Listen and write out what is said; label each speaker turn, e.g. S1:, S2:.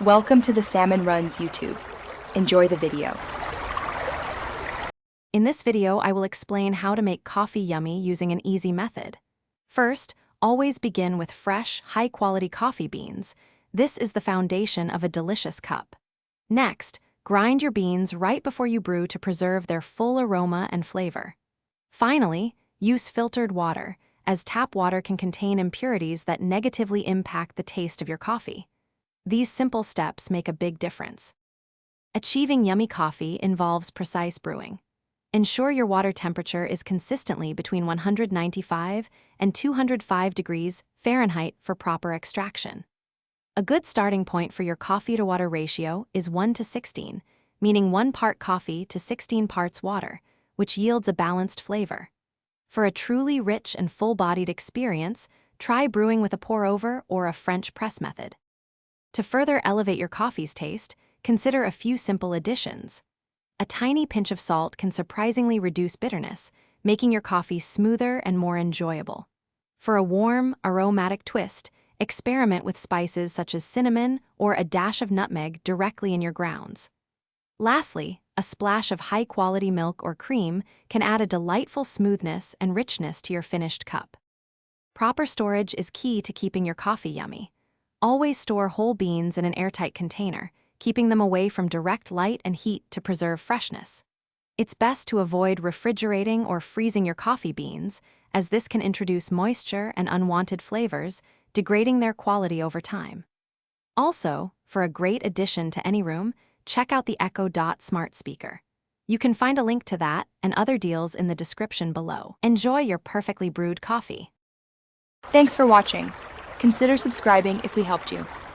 S1: Welcome to the Salmon Runs YouTube. Enjoy the video.
S2: In this video, I will explain how to make coffee yummy using an easy method. First, always begin with fresh, high-quality coffee beans. This is the foundation of a delicious cup. Next, grind your beans right before you brew to preserve their full aroma and flavor. Finally, use filtered water, as tap water can contain impurities that negatively impact the taste of your coffee. These simple steps make a big difference. Achieving yummy coffee involves precise brewing. Ensure your water temperature is consistently between 195 and 205 degrees Fahrenheit for proper extraction. A good starting point for your coffee-to-water ratio is 1:16, meaning 1 part coffee to 16 parts water, which yields a balanced flavor. For a truly rich and full-bodied experience, try brewing with a pour-over or a French press method. To further elevate your coffee's taste, consider a few simple additions. A tiny pinch of salt can surprisingly reduce bitterness, making your coffee smoother and more enjoyable. For a warm, aromatic twist, experiment with spices such as cinnamon or a dash of nutmeg directly in your grounds. Lastly, a splash of high-quality milk or cream can add a delightful smoothness and richness to your finished cup. Proper storage is key to keeping your coffee yummy. Always store whole beans in an airtight container, keeping them away from direct light and heat to preserve freshness. It's best to avoid refrigerating or freezing your coffee beans, as this can introduce moisture and unwanted flavors, degrading their quality over time. Also, for a great addition to any room, check out the Echo Dot smart speaker. You can find a link to that and other deals in the description below. Enjoy your perfectly brewed coffee.
S1: Thanks for watching. Consider subscribing if we helped you.